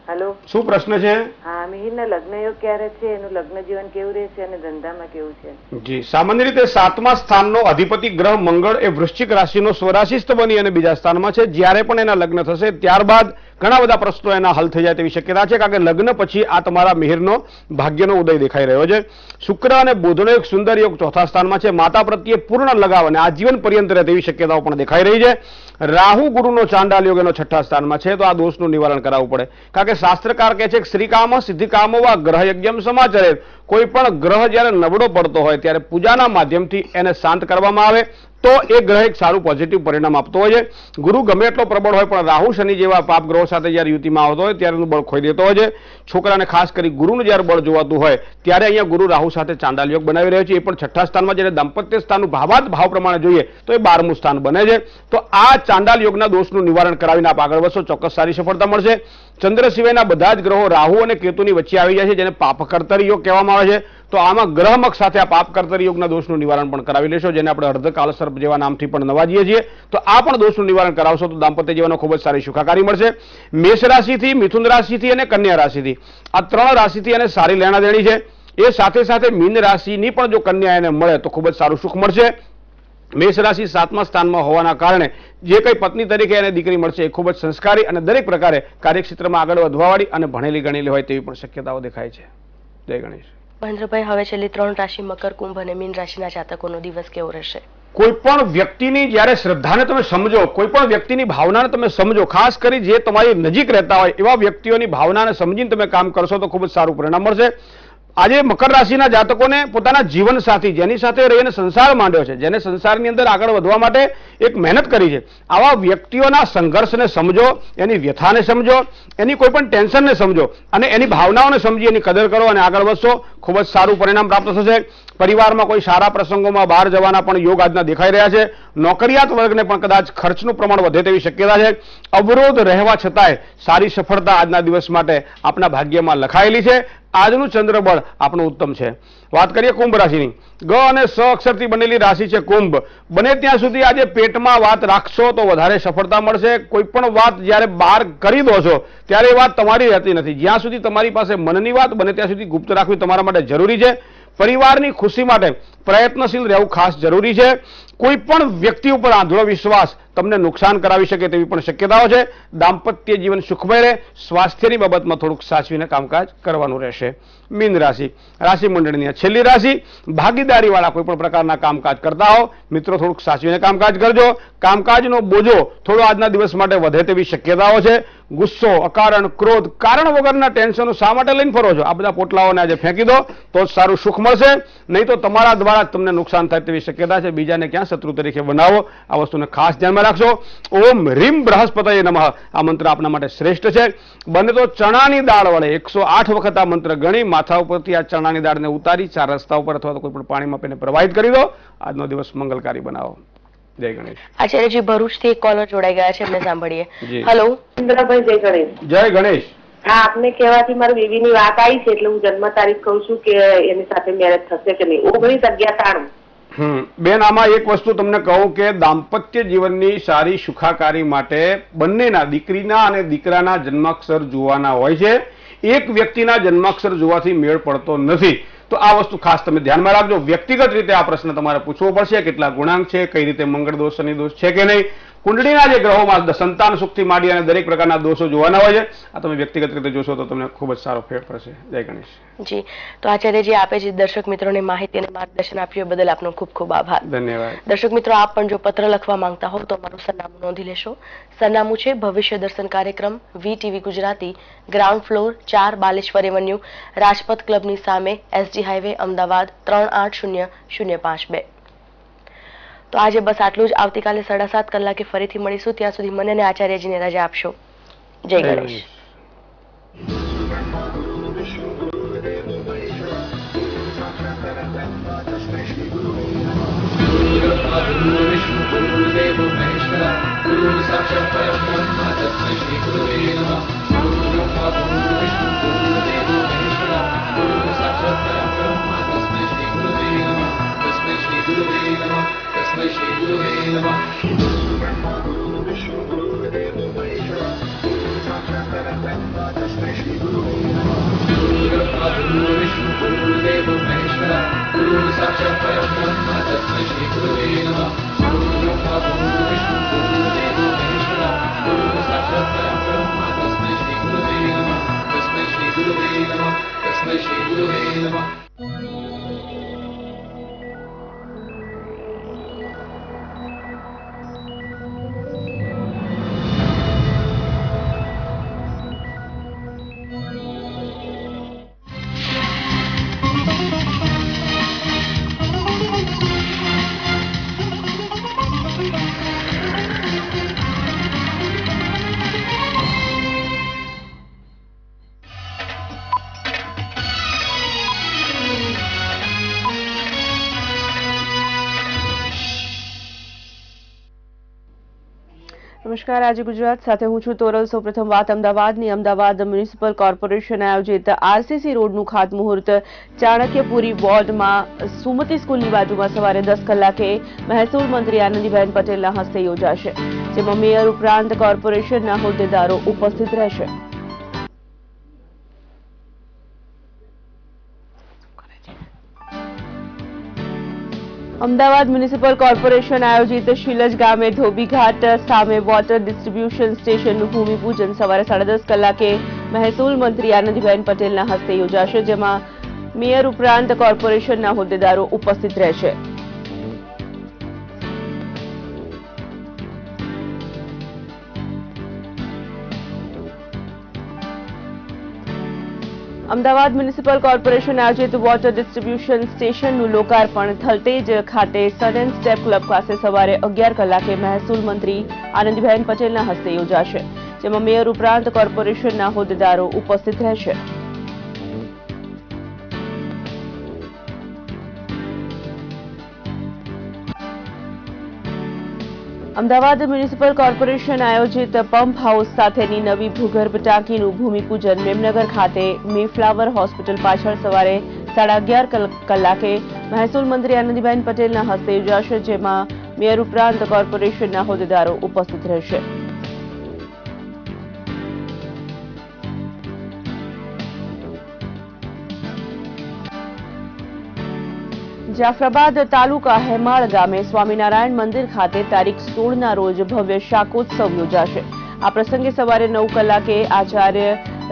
હેલો. શું પ્રશ્ન છે? હા, મિહિરના લગ્ન યોગ ક્યારે છે, એનું લગ્ન જીવન કેવું રહેશે અને ધંધામાં કેવું છે? જી. સામાન્ય રીતે 7મા સ્થાનનો અધિપતિ ગ્રહ મંગળ એ વૃશ્ચિક રાશિનો સ્વરાશિસ્થ બની અને બીજા સ્થાનમાં છે. જ્યારે પણ એના લગ્ન થશે ત્યારબાદ ઘણા બધા પ્રશ્નો એના હલ થઈ જાય તેવી શક્યતા છે કારણ કે લગ્ન પછી આ તમારા મિહિરનો ભાગ્યનો ઉદય દેખાઈ રહ્યો છે. શુક્ર અને બુધનો એક સુંદર યોગ 4થા સ્થાનમાં છે. માતા પ્રત્યે પૂર્ણ લગાવ અને આજીવન પર્યંત રહે તેવી શક્યતાઓ પણ દેખાઈ રહી છે. રાહુ ગુરુનો ચાંડાલ યોગ એનો 6થા સ્થાનમાં છે. તો આ દોષનું નિવારણ કરાવવું પડે કારણ કે શાસ્ત્રકાર કહે છે કે શ્રીકામ સિદ્ધિકામો વા ગ્રહ યજ્ઞમ સમાચરે. કોઈ પણ ગ્રહ જ્યારે નબળો પડતો હોય ત્યારે પૂજાના માધ્યમથી એને શાંત કરવામાં આવે તો એ ગ્રહ એક સારું પોઝિટિવ પરિણામ આપતો હોય છે. ગુરુ ગમે એટલો પ્રબળ હોય પણ રાહુ શનિ જેવા પાપ ગ્રહો સાથે જ્યારે યુતિમાં આવતો હોય ત્યારે એનું બળ ખોઈ દેતો હોય છે. છોકરાને ખાસ કરી ગુરુનું જ્યારે બળ જોવાતું હોય ત્યારે અહીંયા ગુરુ રાહુ સાથે ચાંડાલ યોગ બનાવી રહ્યો છે. એ પણ 6થા સ્થાનમાં જ્યારે દાંપત્ય સ્થાનનું ભાવાત ભાવ પ્રમાણે જોઈએ તો એ 12મું સ્થાન બને છે. તો આ ચાંડાલ યોગના દોષનું નિવારણ કરાવીને આપ આગળ વધશો, ચોક્કસ સારી સફળતા મળશે. ચંદ્ર સિવાયના બધા જ ગ્રહો રાહુ અને કેતુની વચ્ચે આવી જાય છે જેને પાપકર્તરી યોગ કહેવામાં આવે છે. તો આમાં ગ્રહમક સાથે આ પાપકર્તરી યોગના દોષનું નિવારણ પણ કરાવી લેશો જેને આપણે અર્ધકાલસર સર્પ જેવા નામથી પણ નવાજીએ છીએ. તો આ પણ દોષનું નિવારણ કરાવશો તો દાંપત્ય જીવનમાં ખૂબ જ સારી સુખાકારી મળશે. મેષ રાશિથી, મિથુન રાશિથી અને કન્યા રાશિથી, આ 3 રાશિથી અને સારી લેણાદેણી છે. એ સાથે સાથે મીન રાશિની પણ જો કન્યા એને મળે તો ખૂબ જ સારું સુખ મળશે. મેષ રાશિ 7મા સ્થાનમાં હોવાના કારણે જે કંઈ પત્ની તરીકે એને દીકરી મળશે એ ખૂબ જ સંસ્કારી અને દરેક પ્રકારે કાર્યક્ષેત્રમાં આગળ વધવાવાળી અને ભણેલી ગણેલી હોય તેવી પણ શક્યતાઓ દેખાય છે. જય ગણેશ. મહેન્દ્રભાઈ, હવે છેલ્લી 3 રાશિ મકર, કુંભ અને મીન રાશિના જાતકોનો દિવસ કેવો રહેશે? કોઈ પણ વ્યક્તિની જ્યારે શ્રદ્ધાને તમે સમજો, કોઈ પણ વ્યક્તિની ભાવનાને તમે સમજો, ખાસ કરી જે તમારી નજીક રહેતા હોય એવા વ્યક્તિઓની ભાવનાને સમજીને તમે કામ કરશો તો ખૂબ જ સારું પરિણામ મળશે. આજે મકર રાશિના જાતકોને પોતાના જીવન સાથી, જેની સાથે રહીને સંસાર માંડ્યો છે, જેને સંસારની અંદર આગળ વધવા માટે એક મહેનત કરી છે, આવા વ્યક્તિઓના સંઘર્ષને સમજો, એની વ્યથાને સમજો, એની કોઈ પણ ટેન્શનને સમજો અને એની ભાવનાઓને સમજી એની કદર કરો અને આગળ વધશો. ખૂબ જ સારું પરિણામ પ્રાપ્ત થશે. પરિવારમાં કોઈ સારા પ્રસંગોમાં બહાર જવાના પણ યોગ આજના દેખાઈ રહ્યા છે. નોકરિયાત વર્ગને પણ કદાચ ખર્ચનું પ્રમાણ વધે તેવી શક્યતા છે. અવરોધ રહેવા છતાંય સારી સફળતા આજના દિવસ માટે આપના ભાગ્યમાં લખાયેલી છે. આજનું ચંદ્રબળ આપણું ઉત્તમ છે. વાત કરીએ કુંભ રાશિની. ગ અને સ અક્ષરથી બનેલી રાશિ છે કુંભ. બને ત્યાં સુધી આજે પેટમાં વાત રાખશો તો વધારે સફળતા મળશે. કોઈ પણ વાત જ્યારે બહાર કરી દો છો ત્યારે એ વાત તમારી રહેતી નથી. જ્યાં સુધી તમારી પાસે મનની વાત બને ત્યાં સુધી ગુપ્ત રાખવી તમારા માટે જરૂરી છે. પરિવારની ખુશી માટે પ્રયત્નશીલ રહેવું ખાસ જરૂરી છે. કોઈ પણ વ્યક્તિ ઉપર આંધળો વિશ્વાસ તમને નુકસાન કરાવી શકે તેવી પણ શક્યતાઓ છે. દાંપત્ય જીવન સુખમય રહે. સ્વાસ્થ્યની બાબતમાં થોડુંક સાચવીને કામકાજ કરવાનું રહેશે. મીન રાશિ, રાશિ મંડળની છેલ્લી રાશિ. ભાગીદારી વાળા કોઈ પણ પ્રકારના કામકાજ કરતા હો મિત્રો, થોડુંક સાચવીને કામકાજ કરજો. કામકાજનો બોજો થોડો આજના દિવસ માટે વધે તેવી શક્યતાઓ છે. ગુસ્સો, અકારણ, ક્રોધ, કારણ વગરના ટેન્શનો શા માટે લઈને ફરો છો? આ બધા પોટલાઓને આજે ફેંકી દો તો જ સારું સુખ મળશે. નહીં તો તમારા દ્વારા જ તમને નુકસાન થાય તેવી શક્યતા છે. બીજાને ક્યાં શત્રુ તરીકે બનાવો, આ વસ્તુને ખાસ ધ્યાનમાં રાખશો. ઓમ રીમ બૃહસ્પતયે નમઃ આ મંત્ર આપના માટે શ્રેષ્ઠ છે. બને તો ચણાની દાળ વડે 108 વખત આ મંત્ર ગણી માથા ઉપરથી આ ચણાની દાળને ઉતારી 4 રસ્તા ઉપર અથવા તો કોઈ પણ પાણીમાં પીને પ્રવાહિત કરી દો. આજનો દિવસ મંગલકારી બનાવો. જય ગણેશ. આચાર્યજી, ભરૂચથી એક કોલર જોડાઈ ગયા છે, એમને સાંભળીએ. હેલો. ઇન્દ્રભાઈ, જય ગણેશ. જય ગણેશ. હા, આપને કહેવાથી મારી બેબીની વાત આવી છે એટલે હું જન્મ તારીખ કહું છું કે એની સાથે મેરેજ થશે કે નહીં. 19/11/93. બેન, આમાં એક વસ્તુ તમને કહું કે દાંપત્ય જીવનની સારી સુખાકારી માટે બંનેના, દીકરીના અને દીકરાના જન્માક્ષર જોવાના હોય છે. એક વ્યક્તિના જન્માક્ષર જોવાથી મેળ પડતો નથી. તો આ વસ્તુ ખાસ તમે ધ્યાનમાં રાખજો. વ્યક્તિગત રીતે આ પ્રશ્ન તમારે પૂછવો પડશે. કેટલા ગુણાંક છે, કઈ રીતે મંગળ દોષ, શનિ દોષ છે કે નહીં. કુંડળીના જે ગ્રહોમાં સંતાન સુખથી માંડી અને દરેક પ્રકારના દોષો જોવાના હોય છે. આ તમે વ્યક્તિગત રીતે જોશો તો તમને ખૂબ જ સારો ફેર પડશે. જય ગણેશ. જી, તો આચાર્યજી, આપે જે દર્શક મિત્રોને માહિતી અને માર્ગદર્શન આપ્યું બદલ આપનો ખૂબ ખૂબ આભાર. ધન્યવાદ. દર્શક મિત્રો, આપ પણ જો પત્ર લખવા માંગતા હો તો અમારું સરનામું નોંધી લેશો. સરનામું છે ભવિષ્ય દર્શન કાર્યક્રમ, VTV Gujarati, ground floor 4, Baleshwar avenue, Rajpath ક્લબની સામે, SG હાઈવે, અમદાવાદ 380052. તો આજે બસ આટલું જ. આવતીકાલે 7:30 કલાકે ફરીથી મળીશું. ત્યાં સુધી મને અને આચાર્યજીને રજા આપશો. જય ગણેશ. નમસ્કાર, આજે ગુજરાત સાથે હું છું તોરલ. સૌપ્રથમ વાત અમદાવાદની. અમદાવાદ મ્યુનિસિપલ કોર્પોરેશન આયોજિત આરસીસી રોડનું ખાતમુહૂર્ત ચાણક્યપુરી વોર્ડમાં સુમતિ સ્કૂલની બાજુમાં સવારે 10 કલાકે મહેસૂલ મંત્રી આનંદીબેન પટેલના હસ્તે યોજાશે, જેમાં મેયર ઉપરાંત કોર્પોરેશનના હોદ્દેદારો ઉપસ્થિત રહેશે. અમદાવાદ મ્યુનિસિપલ કોર્પોરેશન આયોજિત શિલજ ગામે ધોબીઘાટ સામે વોટર ડિસ્ટ્રીબ્યુશન સ્ટેશનનું ભૂમિપૂજન સવારે 10:30 કલાકે મહેસૂલ મંત્રી આનંદીબેન પટેલના હસ્તે યોજાશે, જેમાં મેયર ઉપરાંત કોર્પોરેશનના હોદ્દેદારો ઉપસ્થિત રહેશે. અમદાવાદ મ્યુનિસિપલ કોર્પોરેશન આયોજિત વોટર ડિસ્ટ્રીબ્યુશન સ્ટેશનનું લોકાર્પણ થલતેજ ખાતે સન એન્ડ સ્ટેપ ક્લબ પાસે સવારે 11 કલાકે મહેસૂલ મંત્રી આનંદીબેન પટેલના હસ્તે યોજાશે, જેમાં મેયર ઉપરાંત કોર્પોરેશનના હોદ્દેદારો ઉપસ્થિત રહેશે. અમદાવાદ મ્યુનિસિપલ કોર્પોરેશન આયોજિત પંપ હાઉસ સાથેની નવી ભૂગર્ભ ટાંકીનું ભૂમિપૂજન મેમનગર ખાતે મેફ્લાવર હોસ્પિટલ પાછળ સવારે 11:30 કલાકે મહેસૂલ મંત્રી આનંદીબેન પટેલના હસ્તે યોજાશે, જેમાં મેયર ઉપરાંત કોર્પોરેશનના હોદ્દેદારો ઉપસ્થિત રહેશે. જાફરાબાદ તાલુકા હેમાળ ગામે સ્વામિનારાયણ મંદિર ખાતે તારીખ 16ના રોજ ભવ્ય શાકોત્સવ યોજાશે. આ પ્રસંગે સવારે 9 કલાકે આચાર્ય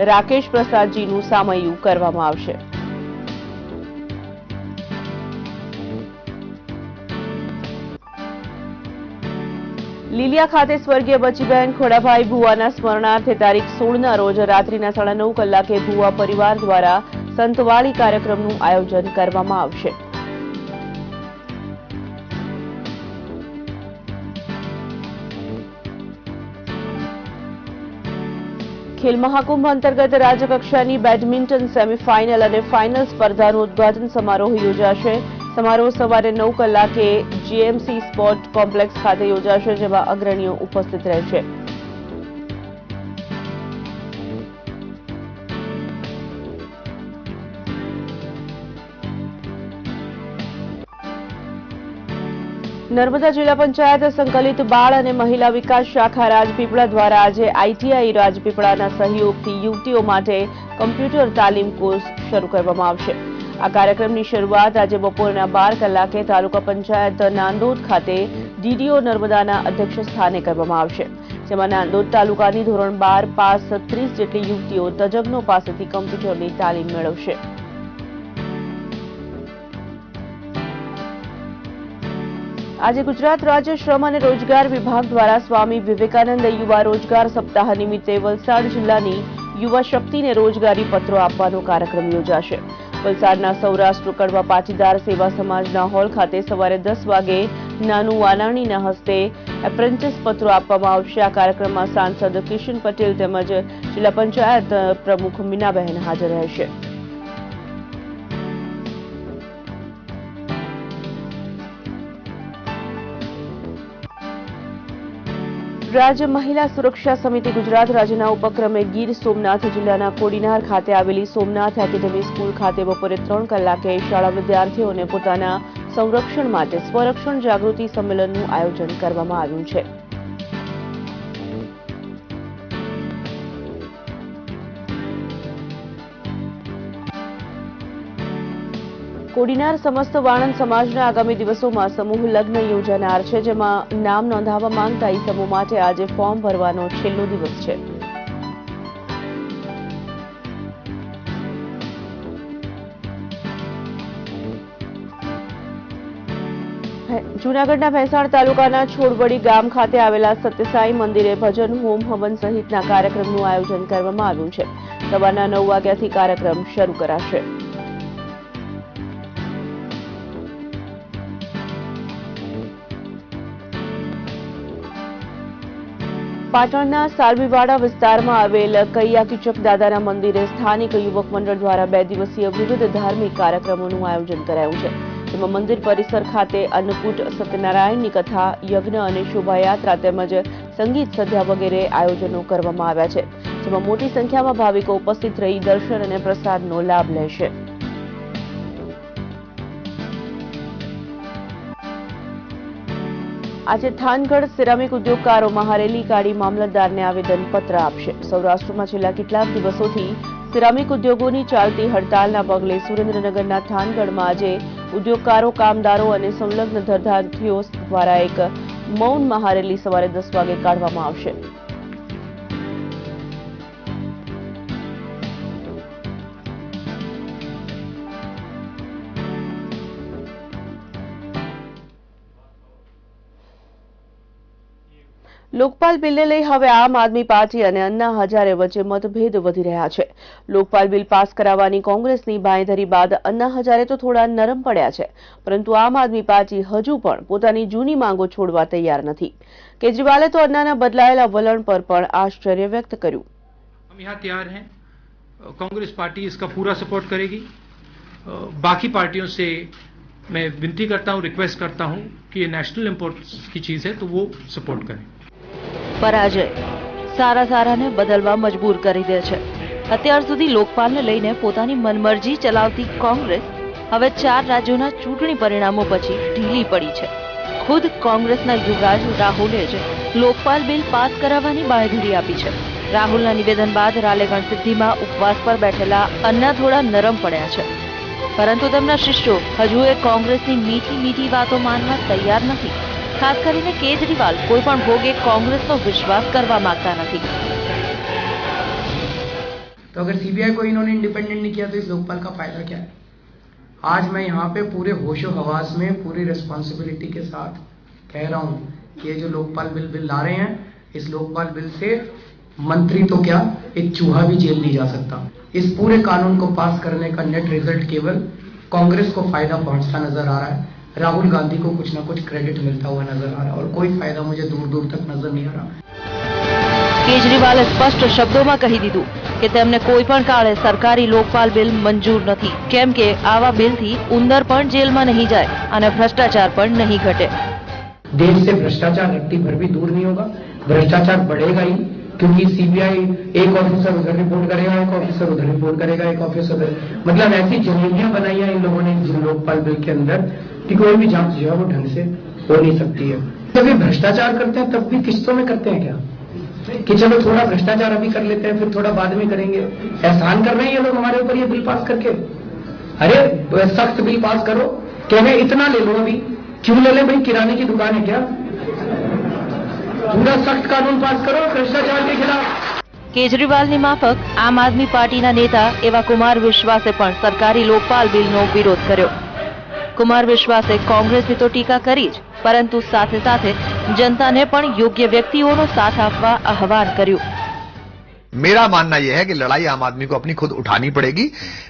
રાકેશ પ્રસાદજીનું સામૈયું કરવામાં આવશે. લીલિયા ખાતે સ્વર્ગીય બચીબેન ખોડાભાઈ ભુવાના સ્મરણાર્થે તારીખ 16ના રોજ રાત્રિના 9:30 કલાકે ભુવા પરિવાર દ્વારા સંતવાળી કાર્યક્રમનું આયોજન કરવામાં આવશે. ખેલ મહાકુંભ અંતર્ગત રાજ્યકક્ષાની બેડમિન્ટન સેમીફાઇનલ અને ફાઇનલ સ્પર્ધાનો ઉદઘાટન સમારોહ યોજાશે. સમારોહ સવારે 9 કલાકે જીએમસી સ્પોર્ટ કોમ્પ્લેક્સ ખાતે યોજાશે, જેમાં અગ્રણીઓ ઉપસ્થિત રહેશે. નર્મદા જિલ્લા પંચાયત સંકલિત બાળ અને મહિલા વિકાસ શાખા રાજપીપળા દ્વારા આજે આઈટીઆઈ રાજપીપળાના સહયોગથી યુવતીઓ માટે કમ્પ્યુટર તાલીમ કોર્સ શરૂ કરવામાં આવશે. આ કાર્યક્રમની શરૂઆત આજે બપોરના 12 કલાકે તાલુકા પંચાયત નાંદોદ ખાતે ડીડીઓ નર્મદાના અધ્યક્ષ સ્થાને કરવામાં આવશે, જેમાં નાંદોદ તાલુકાની ધોરણ 12 પાસ 30 જેટલી યુવતીઓ તજજ્ઞો પાસેથી કમ્પ્યુટરની તાલીમ મેળવશે. આજે ગુજરાત રાજ્ય શ્રમ અને રોજગાર વિભાગ દ્વારા સ્વામી વિવેકાનંદ યુવા રોજગાર સપ્તાહ નિમિત્તે વલસાડ જિલ્લાની યુવા શક્તિને રોજગારી પત્રો આપવાનો કાર્યક્રમ યોજાશે. વલસાડના સૌરાષ્ટ્ર કડવા પાટીદાર સેવા સમાજના હોલ ખાતે સવારે 10 વાગે નાનું વાનાણીના હસ્તે એપ્રેન્ટિસ પત્રો આપવામાં આવશે. આ કાર્યક્રમમાં સાંસદ કિશન પટેલ તેમજ જિલ્લા પંચાયત પ્રમુખ મીનાબહેન હાજર રહેશે. રાજ્ય મહિલા સુરક્ષા સમિતિ ગુજરાત રાજ્યના ઉપક્રમે ગીર સોમનાથ જિલ્લાના કોડીનાર ખાતે આવેલી સોમનાથ એકેડમી સ્કૂલ ખાતે બપોરે 3 કલાકે શાળા વિદ્યાર્થીઓને પોતાના સંરક્ષણ માટે સ્વરક્ષણ જાગૃતિ સંમેલનનું આયોજન કરવામાં આવ્યું છે. કોડીનાર સમસ્ત વાણંદ સમાજના આગામી દિવસોમાં સમૂહ લગ્ન યોજાનાર છે, જેમાં નામ નોંધાવવા માંગતા ઈસમો માટે આજે ફોર્મ ભરવાનો છેલ્લો દિવસ છે. જૂનાગઢના ભેંસાણ તાલુકાના છોડવડી ગામ ખાતે આવેલા સત્યસાઈ મંદિરે ભજન, હોમ હવન સહિતના કાર્યક્રમનું આયોજન કરવામાં આવ્યું છે. સવારના 9 વાગ્યાથી કાર્યક્રમ શરૂ કરાશે. પાટણના સાલવીવાડા વિસ્તારમાં આવેલ કૈયા કિચક દાદાના મંદિરે સ્થાનિક યુવક મંડળ દ્વારા 2 દિવસીય વિવિધ ધાર્મિક કાર્યક્રમોનું આયોજન કરાયું છે, જેમાં મંદિર પરિસર ખાતે અન્નકૂટ, સત્યનારાયણની કથા, યજ્ઞ અને શોભાયાત્રા તેમજ સંગીત સંધ્યા વગેરે આયોજનો કરવામાં આવ્યા છે, જેમાં મોટી સંખ્યામાં ભાવિકો ઉપસ્થિત રહી દર્શન અને પ્રસાદનો લાભ લેશે. આજે થાનગઢ સિરામિક ઉદ્યોગકારો મહારેલી કાઢી મામલતદારને આવેદનપત્ર આપશે. સૌરાષ્ટ્રમાં છેલ્લા કેટલાક દિવસોથી સિરામિક ઉદ્યોગોની ચાલતી હડતાલના પગલે સુરેન્દ્રનગરના થાનગઢમાં આજે ઉદ્યોગકારો, કામદારો અને સંલગ્ન ધંધાર્થીઓ દ્વારા એક મૌન મહારેલી સવારે 10 વાગે કાઢવામાં આવશે. લોકપાલ બિલને લઈ હવે આમ આદમી પાર્ટી અને અન્ના હજારે વચ્ચે મતભેદ વધી રહ્યા છે. લોકપાલ બિલ પાસ કરાવવાની કોંગ્રેસની બાંયધરી બાદ અન્ના હજારે તો થોડા નરમ પડ્યા છે, પરંતુ આમ આદમી પાર્ટી હજુ પણ પોતાની જૂની માંગો છોડવા તૈયાર નથી. કેજરીવાલે તો અન્નાના બદલાયેલા વલણ પર પણ આશ્ચર્ય વ્યક્ત કર્યું. हम यहाँ तैयार हैं, कांग्रेस पार्टी इसका पूरा सपोर्ट करेगी. बाकी पार्टियों से मैं विनती करता हूँ, रिक्वेस्ट करता हूँ कि ये नेशनल इम्पोर्टेंस की चीज है तो वो सपोर्ट करें. પરાજય સારાને બદલવા મજબૂર કરી દે છે. અત્યાર સુધી લોકપાલને લઈને પોતાની મનમરજી ચલાવતી કોંગ્રેસ હવે 4 રાજ્યોના ચૂંટણી પરિણામો પછી ઢીલી પડી છે. ખુદ કોંગ્રેસના યુવરાજ રાહુલે જ લોકપાલ બિલ પાસ કરાવવાની બાંયધરી આપી છે. રાહુલના નિવેદન બાદ રાલેગણ સિદ્ધિમાં ઉપવાસ પર બેઠેલા અન્ના થોડા નરમ પડ્યા છે, પરંતુ તેમના શિષ્યો હજુ એ કોંગ્રેસની મીઠી વાતો માનવા તૈયાર નથી. खास કરીને केजरीवाल कोई पण भोगे कांग्रेस को विश्वास करवा मांगता नहीं. तो अगर सीबीआई को इन्होंने इंडिपेंडेंट नहीं किया तो इस लोकपाल का फायदा क्या है? आज मैं यहाँ पे पूरे होशो हवास में पूरी रिस्पॉन्सिबिलिटी के साथ कह रहा हूँ कि ये जो लोकपाल बिल ला रहे हैं, इस लोकपाल बिल से मंत्री तो क्या एक चूहा भी जेल नहीं जा सकता. इस पूरे कानून को पास करने का नेट रिजल्ट केवल कांग्रेस को फायदा पहुंचता नजर आ रहा है. राहुल गांधी को कुछ ना कुछ क्रेडिट मिलता हुआ नजर आ रहा है और कोई फायदा मुझे दूर तक नजर नहीं आ रहा. केजरीवाले स्पष्ट शब्दों कही दीधुं के तेमने कोई पण काळे सरकारी लोकपाल बिल मंजूर नहीं, केम के आवा बिल थी उंदर पण जेल में नहीं जाए और भ्रष्टाचार पण नहीं घटे. देश से भ्रष्टाचार रत्ती भर भी दूर नहीं होगा, भ्रष्टाचार बढ़ेगा ही, क्योंकि सीबीआई एक ऑफिसर उधर रिपोर्ट करेगा, एक ऑफिसर उधर रिपोर्ट करेगा, एक ऑफिसर मतलब ऐसी जमीनियां बनाई है इन लोगों ने जिन लोकपाल बिल के अंदर कि कोई भी जांच जो है वो ढंग से हो नहीं सकती है. जब ये भ्रष्टाचार करते हैं तब भी किस्तों में करते हैं क्या, कि चलो थोड़ा भ्रष्टाचार अभी कर लेते हैं फिर थोड़ा बाद में करेंगे. एहसान कर रहे हैं ये लोग हमारे ऊपर ये बिल पास करके. अरे सख्त बिल पास करो, कहने इतना ले लो, अभी क्यों ले ले भाई, किराने की दुकान है क्या? पूरा सख्त कानून पास करो भ्रष्टाचार के खिलाफ. केजरीवालनी माफक आम आदमी पार्टीना नेता एवा कुमार विश्वासे पण सरकारी लोकपाल बिलनो विरोध कर्यो. कुमार विश्वासे कांग्रेसनी तो टीका करी ज, परंतु साथे साथे जनताने पण योग्य व्यक्तिओनो साथ आपवा आह्वान कर्युं. मेरा मानना यह है कि लड़ाई आम आदमी को अपनी खुद उठानी पड़ेगी.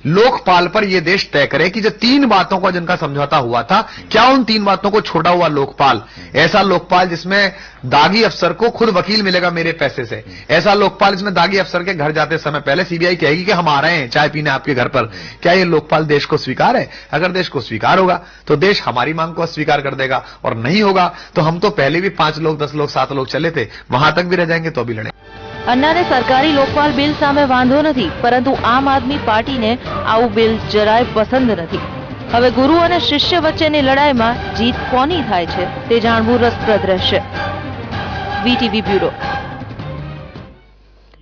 लोकपाल पर यह देश तय करे कि जो 3 बातों का जिनका समझौता हुआ था, क्या उन 3 बातों को छोड़ा हुआ लोकपाल, ऐसा लोकपाल जिसमें दागी अफसर को खुद वकील मिलेगा मेरे पैसे से, ऐसा लोकपाल जिसमें दागी अफसर के घर जाते समय पहले सीबीआई कहेगी कि हम आ रहे हैं चाय पीने आपके घर पर, क्या ये लोकपाल देश को स्वीकार है? अगर देश को स्वीकार होगा तो देश हमारी मांग को अस्वीकार कर देगा, और नहीं होगा तो हम तो पहले भी 5 लोग 10 लोग 7 लोग चले थे, वहां तक भी रह जाएंगे तो भी लड़ेंगे. अन्नाने सरकारी लोकपाल बिल सामे वांधो नहीं, परंतु आम आदमी पार्टी ने आવું बिल જરાય पसंद नहीं. હવે गुरु और शिष्य वच्चेनी लड़ाई में जीत कोनी थाय छे ते जाणवुं रसप्रद रहेशे. VTV bureau.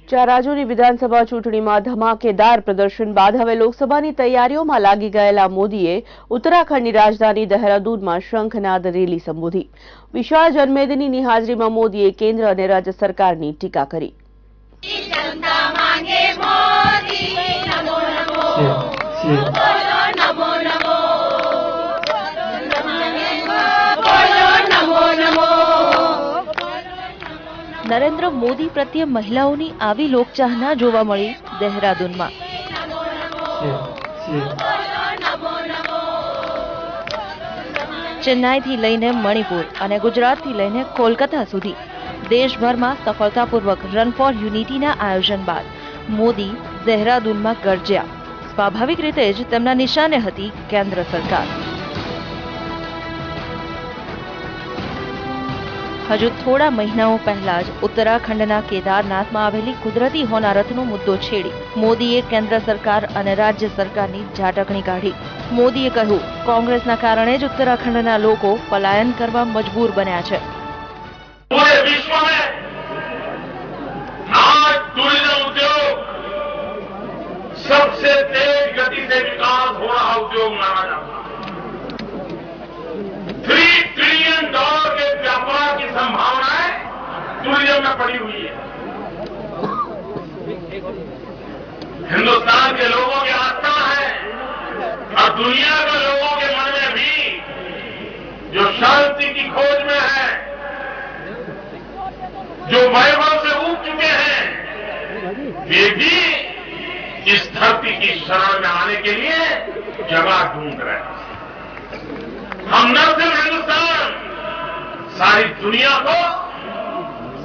4 રાજ્યોની વિધાનસભા ચૂંટણીમાં ધમાકેદાર પ્રદર્શન બાદ હવે લોકસભાની તૈયારીઓમાં લાગી ગયેલા મોદીએ ઉત્તરાખંડની રાજધાની દહેરાદૂનમાં શંખનાદ રેલી સંબોધી. વિશાળ જનમેદનીની હાજરીમાં મોદીએ કેન્દ્ર અને રાજ્ય સરકારની ટીકા કરી. जनता मांगे मोदी नमो नमो बोलो नमो नमो बोलो नमो नमो. नरेंद्र मोदी प्रत्ये महिलाओनी आवी लोकचाहना जोवा मळी देहरादूનમાં. चेन्नईथी लईने मणिपुर અને ગુજરાતથી લઈને કોલકાતા સુધી देशभर में सफलतापूर्वक रन फॉर यूनिटी आयोजन बाद मोदी देहरादून में गरज्या. स्वाभाविक रीते ज तेमना निशाने हती केन्द्र सरकार. હજુ થોડા મહિનાઓ પહેલા જ ઉત્તરાખંડના કેદારનાથમાં આવેલી કુદરતી હોનારતનો મુદ્દો છેડી મોદીએ કેન્દ્ર સરકાર અને રાજ્ય સરકારની ઝાટકણી કાઢી. મોદીએ કહ્યું, કોંગ્રેસના કારણે જ ઉત્તરાખંડના લોકો પલાયન કરવા મજબૂર બન્યા છે. पूरे विश्व में आज टूरिज्म उद्योग सबसे तेज गति से विकास हो रहा उद्योग माना जाता है. $3 ट्रिलियन के व्यापार की संभावनाएं टूरिज्म में पड़ी हुई है. हिंदुस्तान के लोगों की आस्था है और दुनिया के लोगों के मन में भी जो शांति की खोज में है, जो वैभव से उग चुके हैं, वे भी इस धरती की शरण में आने के लिए जगह ढूंढ रहे हैं. हम न सिर्फ हिंदुस्तान, सारी दुनिया को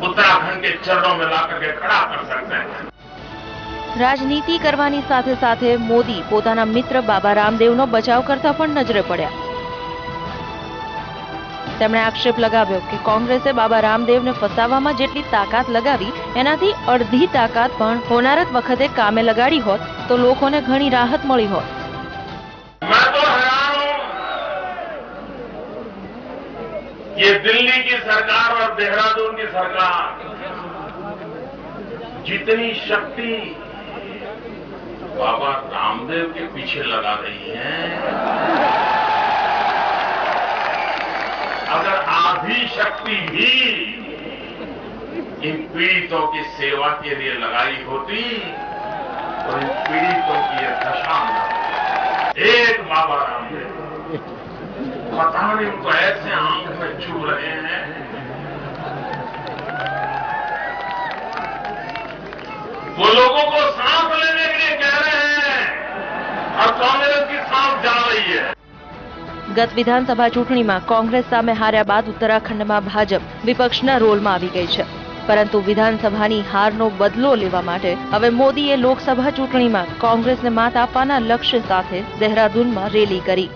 उत्तराखंड के चरणों में लाकर के खड़ा कर सकते हैं. રાજનીતિ કરવાની સાથે સાથે મોદી પોતાના મિત્ર બાબા રામદેવનો બચાવ કરતા પણ નજરે પડ્યા. તેમણે આક્ષેપ લગાવ્યો કે કોંગ્રેસે બાબા રામદેવને ફસાવવામાં જેટલી તાકાત લગાવી એનાથી અડધી તાકાત પણ હોનારત વખતે કામે લગાડી હોત તો લોકોને ઘણી રાહત મળી હોત. मैं तो हैरान हूं, ये दिल्ली की सरकार और देहरादून की सरकार जितनी शक्ति बाबा रामदेव के पीछे लगा रही है, अगर आधी शक्ति भी इन पीड़ितों की सेवा के लिए लगाई होती तो इन पीड़ितों की यह दशा न होती. एक बाबा रामदेव पता नहीं उनको ऐसे आंख में छू रहे हैं, वो लोगों को सांस लेने के लिए कह रहे हैं और कांग्रेस की सांस जा रही है. ગત વિધાનસભા ચૂંટણીમાં કોંગ્રેસ સામે હાર્યા બાદ ઉત્તરાખંડમાં ભાજપ વિપક્ષના રોલમાં આવી ગઈ છે. પરંતુ વિધાનસભાની હારનો બદલો લેવા માટે હવે મોદીએ લોકસભા ચૂંટણીમાં કોંગ્રેસને માત આપવાના લક્ષ્ય સાથે દહેરાદૂનમાં રેલી કરી.